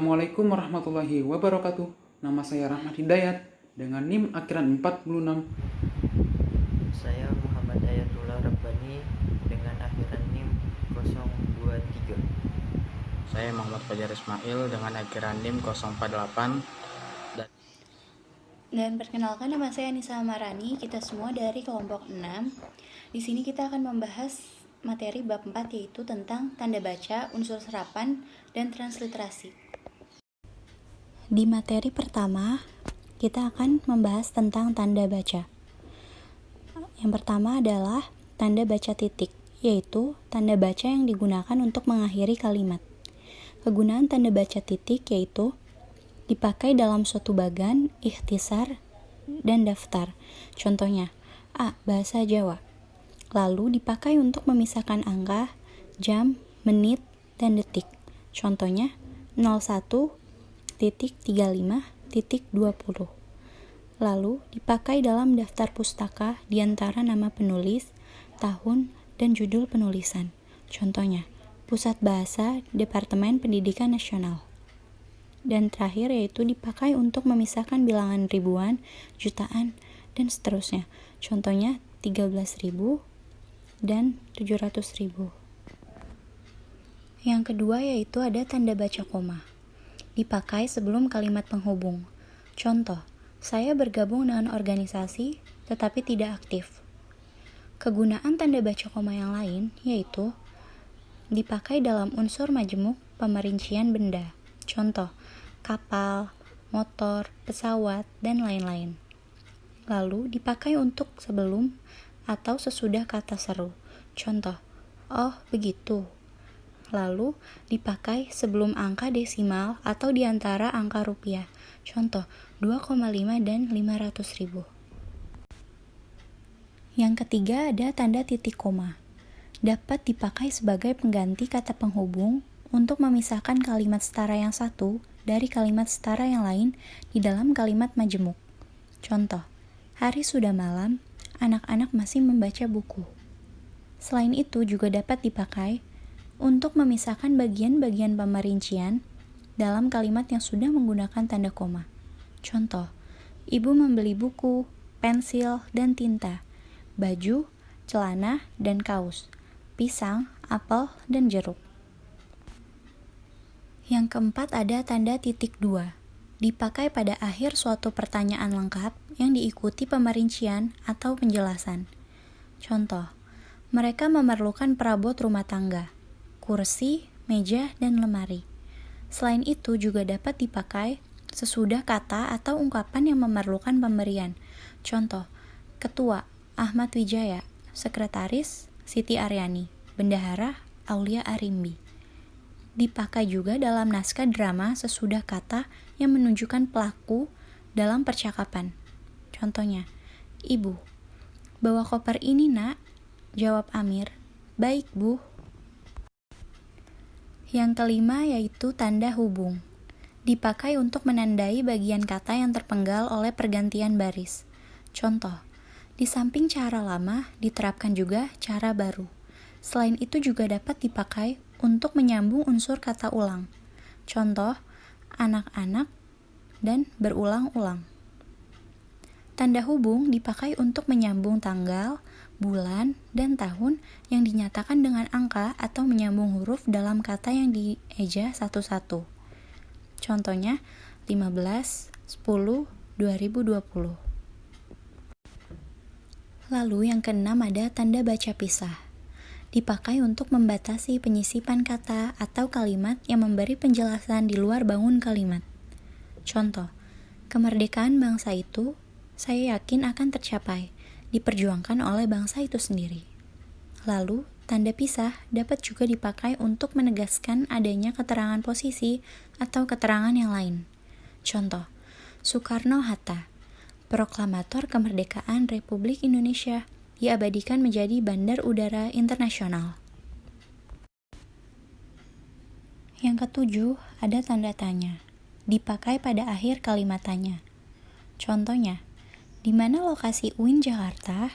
Assalamualaikum warahmatullahi wabarakatuh. Nama saya Rahmat Hidayat dengan NIM akhiran 46. Saya Muhammad Ayatullah Rabbani dengan akhiran NIM 023. Saya Muhammad Fajar Ismail dengan akhiran NIM 048. Dan perkenalkan, nama saya Anissa Amarani, kita semua dari kelompok 6. Di sini kita akan membahas materi bab 4, yaitu tentang tanda baca, unsur serapan, dan transliterasi. Di materi pertama, kita akan membahas tentang tanda baca. Yang pertama adalah tanda baca titik, yaitu tanda baca yang digunakan untuk mengakhiri kalimat. Kegunaan tanda baca titik yaitu dipakai dalam suatu bagan, ikhtisar, dan daftar. Contohnya, A. Bahasa Jawa. Lalu dipakai untuk memisahkan angka, jam, menit, dan detik. Contohnya, 01.35.20. Lalu dipakai dalam daftar pustaka di antara nama penulis, tahun, dan judul penulisan. Contohnya, Pusat Bahasa Departemen Pendidikan Nasional. Dan terakhir yaitu dipakai untuk memisahkan bilangan ribuan, jutaan, dan seterusnya. Contohnya 13.000 dan 700.000. Yang kedua yaitu ada tanda baca koma. Dipakai sebelum kalimat penghubung. Contoh, saya bergabung dengan organisasi tetapi tidak aktif. Kegunaan tanda baca koma yang lain yaitu dipakai dalam unsur majemuk pemerincian benda. Contoh, kapal, motor, pesawat, dan lain-lain. Lalu dipakai untuk sebelum atau sesudah kata seru. Contoh, oh begitu. Lalu dipakai sebelum angka desimal atau di antara angka rupiah. Contoh, 2,5 dan 500.000. Yang ketiga ada tanda titik koma. Dapat dipakai sebagai pengganti kata penghubung untuk memisahkan kalimat setara yang satu dari kalimat setara yang lain di dalam kalimat majemuk. Contoh, hari sudah malam, anak-anak masih membaca buku. Selain itu juga dapat dipakai untuk memisahkan bagian-bagian pemerincian dalam kalimat yang sudah menggunakan tanda koma. Contoh, ibu membeli buku, pensil, dan tinta, baju, celana, dan kaos, pisang, apel, dan jeruk. Yang keempat ada tanda titik 2. Dipakai pada akhir suatu pertanyaan lengkap yang diikuti pemerincian atau penjelasan. Contoh, mereka memerlukan perabot rumah tangga, kursi, meja, dan lemari. Selain itu juga dapat dipakai sesudah kata atau ungkapan yang memerlukan pemberian. Contoh, Ketua Ahmad Wijaya, Sekretaris Siti Aryani, Bendahara Aulia Arimbi. Dipakai juga dalam naskah drama sesudah kata yang menunjukkan pelaku dalam percakapan. Contohnya, Ibu, bawa koper ini nak, jawab Amir. Baik Bu. Yang kelima yaitu tanda hubung. Dipakai untuk menandai bagian kata yang terpenggal oleh pergantian baris. Contoh, di samping cara lama diterapkan juga cara baru. Selain itu juga dapat dipakai untuk menyambung unsur kata ulang. Contoh, anak-anak dan berulang-ulang. Tanda hubung dipakai untuk menyambung tanggal, bulan, dan tahun yang dinyatakan dengan angka atau menyambung huruf dalam kata yang dieja satu-satu. Contohnya, 15/10/2020. Lalu yang keenam ada tanda baca pisah. Dipakai untuk membatasi penyisipan kata atau kalimat yang memberi penjelasan di luar bangun kalimat. Contoh, kemerdekaan bangsa itu, saya yakin akan tercapai, diperjuangkan oleh bangsa itu sendiri. Lalu, tanda pisah dapat juga dipakai untuk menegaskan adanya keterangan posisi atau keterangan yang lain. Contoh, Soekarno-Hatta, proklamator kemerdekaan Republik Indonesia, diabadikan menjadi bandar udara internasional. Yang ketujuh, ada tanda tanya. Dipakai pada akhir kalimat tanya. Contohnya, di mana lokasi UIN Jakarta?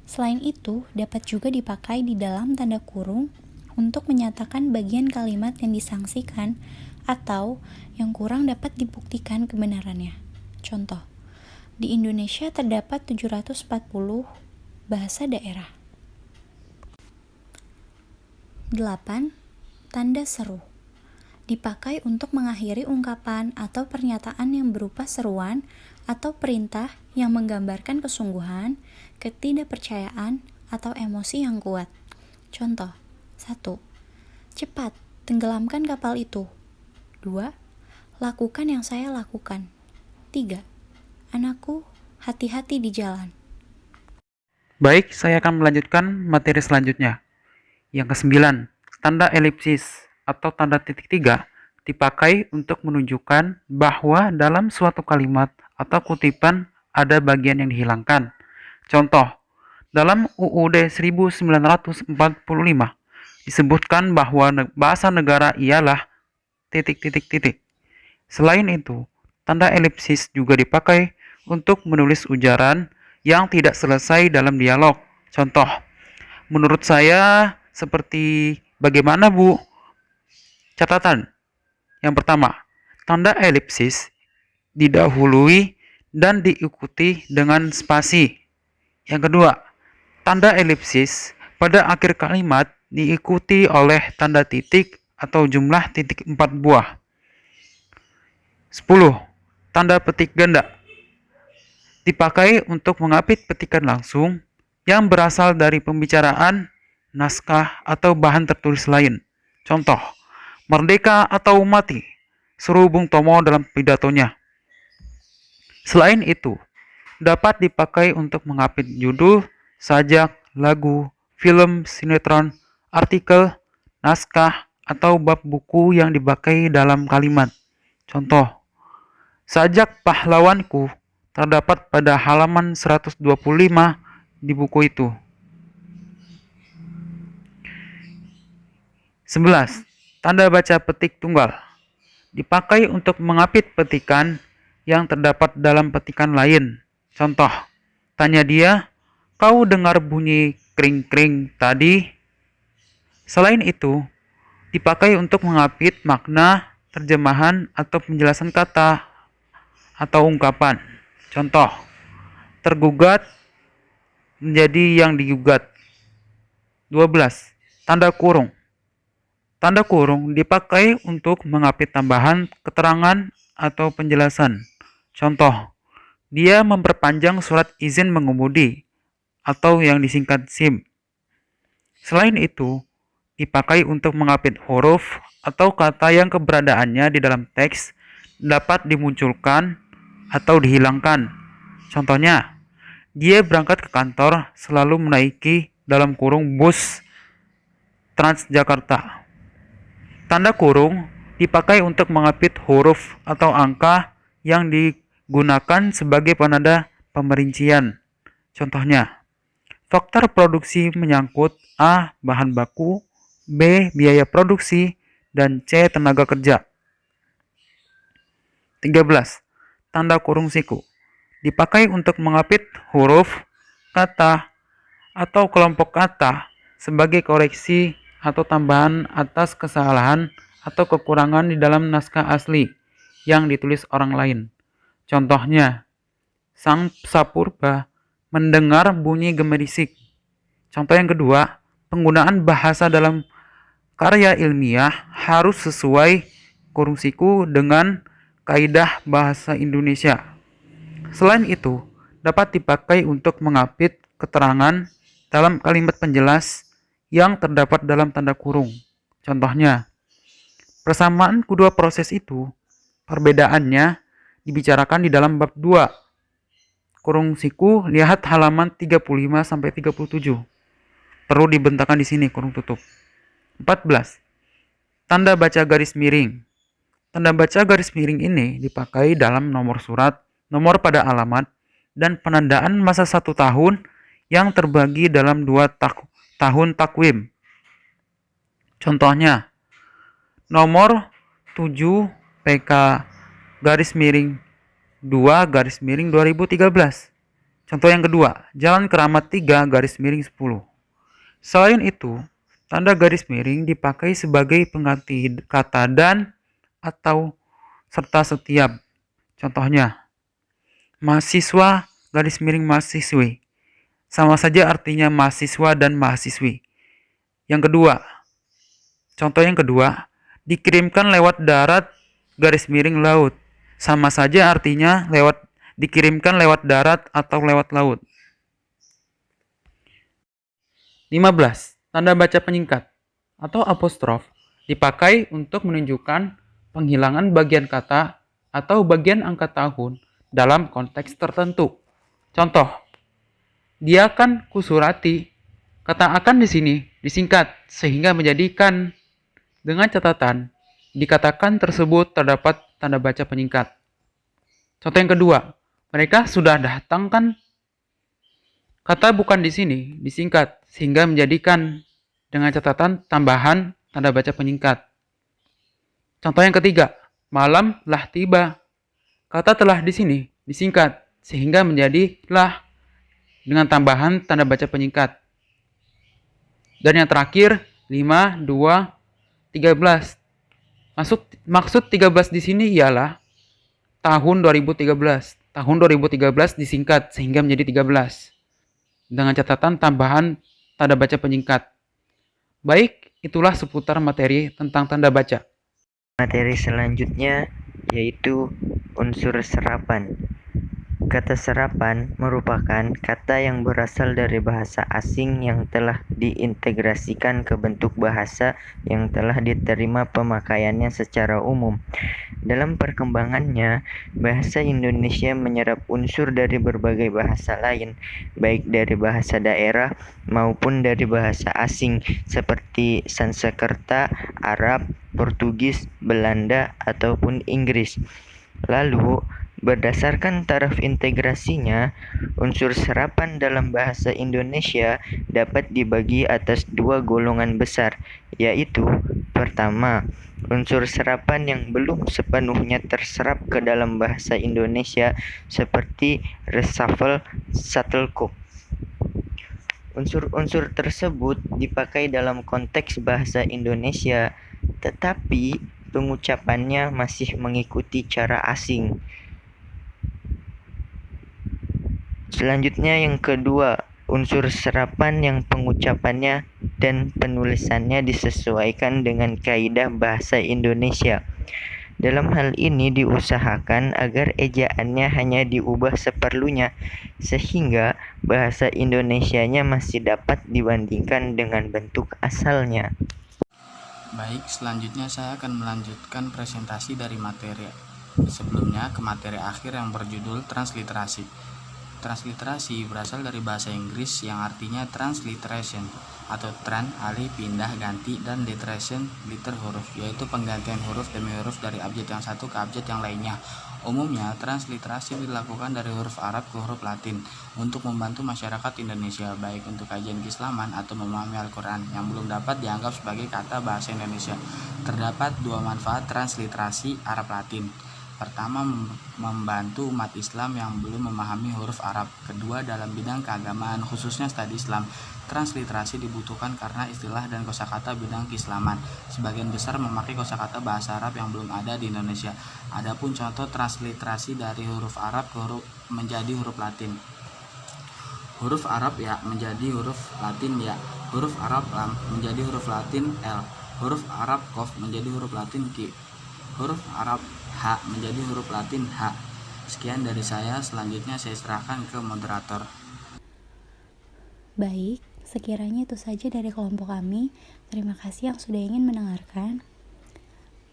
Selain itu, dapat juga dipakai di dalam tanda kurung untuk menyatakan bagian kalimat yang disangsikan atau yang kurang dapat dibuktikan kebenarannya. Contoh, di Indonesia terdapat 740 bahasa daerah. 8. Tanda seru. Dipakai untuk mengakhiri ungkapan atau pernyataan yang berupa seruan atau perintah yang menggambarkan kesungguhan, ketidakpercayaan, atau emosi yang kuat. Contoh, 1. Cepat, tenggelamkan kapal itu. 2. Lakukan yang saya lakukan. 3. Anakku, hati-hati di jalan. Baik, saya akan melanjutkan materi selanjutnya. Yang ke-9, tanda elipsis atau tanda titik 3 dipakai untuk menunjukkan bahwa dalam suatu kalimat atau kutipan ada bagian yang dihilangkan. Contoh, dalam UUD 1945 disebutkan bahwa bahasa negara ialah titik-titik-titik. Selain itu, tanda elipsis juga dipakai untuk menulis ujaran yang tidak selesai dalam dialog. Contoh, menurut saya seperti bagaimana, Bu? Catatan. Yang pertama, tanda elipsis didahului dan diikuti dengan spasi. Yang kedua, tanda elipsis pada akhir kalimat diikuti oleh tanda titik atau jumlah titik 4 buah. 10. Tanda petik ganda dipakai untuk mengapit petikan langsung yang berasal dari pembicaraan, naskah, atau bahan tertulis lain. Contoh, merdeka atau mati, seru Bung Tomo dalam pidatonya. Selain itu, dapat dipakai untuk mengapit judul, sajak, lagu, film, sinetron, artikel, naskah, atau bab buku yang dipakai dalam kalimat. Contoh, sajak pahlawanku terdapat pada halaman 125 di buku itu. 11. Tanda baca petik tunggal dipakai untuk mengapit petikan yang terdapat dalam petikan lain. Contoh, tanya dia, kau dengar bunyi kring-kring tadi? Selain itu, dipakai untuk mengapit makna, terjemahan, atau penjelasan kata atau ungkapan. Contoh, tergugat menjadi yang digugat. 12. Tanda kurung. Tanda kurung dipakai untuk mengapit tambahan, keterangan, atau penjelasan. Contoh, dia memperpanjang surat izin mengemudi atau yang disingkat SIM. Selain itu, dipakai untuk mengapit huruf atau kata yang keberadaannya di dalam teks dapat dimunculkan atau dihilangkan. Contohnya, dia berangkat ke kantor selalu menaiki dalam kurung bus Transjakarta. Tanda kurung dipakai untuk mengapit huruf atau angka yang digunakan sebagai penanda pemerincian. Contohnya, faktor produksi menyangkut A. Bahan baku, B. Biaya produksi, dan C. Tenaga kerja. 13. Tanda kurung siku dipakai untuk mengapit huruf, kata, atau kelompok kata sebagai koreksi atau tambahan atas kesalahan atau kekurangan di dalam naskah asli yang ditulis orang lain. Contohnya, Sang Sapurba mendengar bunyi gemerisik. Contoh yang kedua, penggunaan bahasa dalam karya ilmiah harus sesuai kurung siku dengan kaidah bahasa Indonesia. Selain itu, dapat dipakai untuk mengapit keterangan dalam kalimat penjelas yang terdapat dalam tanda kurung. Contohnya, persamaan kedua proses itu, perbedaannya dibicarakan di dalam bab 2. Kurung siku, lihat halaman 35-37. Perlu dibentangkan di sini kurung tutup. 14. Tanda baca garis miring. Tanda baca garis miring ini dipakai dalam nomor surat, nomor pada alamat, dan penandaan masa 1 tahun yang terbagi dalam 2 tahun takwim. Contohnya, nomor 7 PK garis miring 2 garis miring 2013. Contoh yang kedua, Jalan Keramat 3 garis miring 10. Selain itu, tanda garis miring dipakai sebagai pengganti kata dan atau serta setiap. Contohnya, mahasiswa garis miring mahasiswi. Sama saja artinya mahasiswa dan mahasiswi. Contoh yang kedua, dikirimkan lewat darat garis miring laut. Sama saja artinya dikirimkan lewat darat atau lewat laut. 15. Tanda baca penyingkat atau apostrof dipakai untuk menunjukkan penghilangan bagian kata atau bagian angka tahun dalam konteks tertentu. Contoh, dia kan kusurati. Kata akan di sini disingkat sehingga menjadikan dengan catatan dikatakan tersebut terdapat tanda baca penyingkat. Contoh yang kedua, mereka sudah datang kan? Kata bukan di sini disingkat sehingga menjadikan dengan catatan tambahan tanda baca penyingkat. Contoh yang ketiga, malam lah tiba. Kata telah di sini disingkat sehingga menjadi lah dengan tambahan tanda baca penyingkat. Dan yang terakhir, 5, 2, 13. Maksud 13 di sini ialah tahun 2013. Tahun 2013 disingkat sehingga menjadi 13. Dengan catatan tambahan tanda baca penyingkat. Baik, itulah seputar materi tentang tanda baca. Materi selanjutnya yaitu unsur serapan. Kata serapan merupakan kata yang berasal dari bahasa asing yang telah diintegrasikan ke bentuk bahasa yang telah diterima pemakaiannya secara umum. Dalam perkembangannya, bahasa Indonesia menyerap unsur dari berbagai bahasa lain, baik dari bahasa daerah maupun dari bahasa asing seperti Sanskerta, Arab, Portugis, Belanda, ataupun Inggris. Lalu, berdasarkan taraf integrasinya, unsur serapan dalam bahasa Indonesia dapat dibagi atas dua golongan besar, yaitu pertama, unsur serapan yang belum sepenuhnya terserap ke dalam bahasa Indonesia seperti reshuffle, shuttlecock. Unsur-unsur tersebut dipakai dalam konteks bahasa Indonesia, tetapi pengucapannya masih mengikuti cara asing. Selanjutnya yang kedua, unsur serapan yang pengucapannya dan penulisannya disesuaikan dengan kaidah bahasa Indonesia. Dalam hal ini diusahakan agar ejaannya hanya diubah seperlunya, sehingga bahasa Indonesianya masih dapat dibandingkan dengan bentuk asalnya. Baik, selanjutnya saya akan melanjutkan presentasi dari materi sebelumnya ke materi akhir yang berjudul transliterasi. Transliterasi berasal dari bahasa Inggris yang artinya transliteration atau alih, pindah, ganti, dan literation, liter huruf, yaitu penggantian huruf demi huruf dari abjad yang satu ke abjad yang lainnya. Umumnya, transliterasi dilakukan dari huruf Arab ke huruf Latin untuk membantu masyarakat Indonesia, baik untuk kajian keislaman atau memahami Al-Quran yang belum dapat dianggap sebagai kata bahasa Indonesia. Terdapat dua manfaat transliterasi Arab-Latin. Pertama, membantu umat Islam yang belum memahami huruf Arab. Kedua, dalam bidang keagamaan, khususnya studi Islam, transliterasi dibutuhkan karena istilah dan kosakata bidang keislaman sebagian besar memakai kosakata bahasa Arab yang belum ada di Indonesia. Adapun contoh transliterasi dari huruf Arab menjadi huruf Latin. Huruf Arab ya menjadi huruf Latin ya. Huruf Arab lam menjadi huruf Latin L. Huruf Arab Qaf menjadi huruf Latin Q. Huruf Arab H menjadi huruf Latin H. Sekian dari saya, selanjutnya saya serahkan ke moderator. Baik, sekiranya itu saja dari kelompok kami. Terima kasih yang sudah ingin mendengarkan.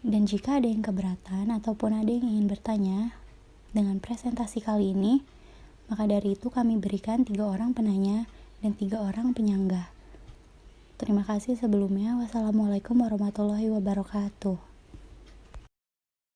Dan jika ada yang keberatan ataupun ada yang ingin bertanya dengan presentasi kali ini, maka dari itu kami berikan 3 orang penanya dan 3 orang penyanggah. Terima kasih sebelumnya. Wassalamualaikum warahmatullahi wabarakatuh.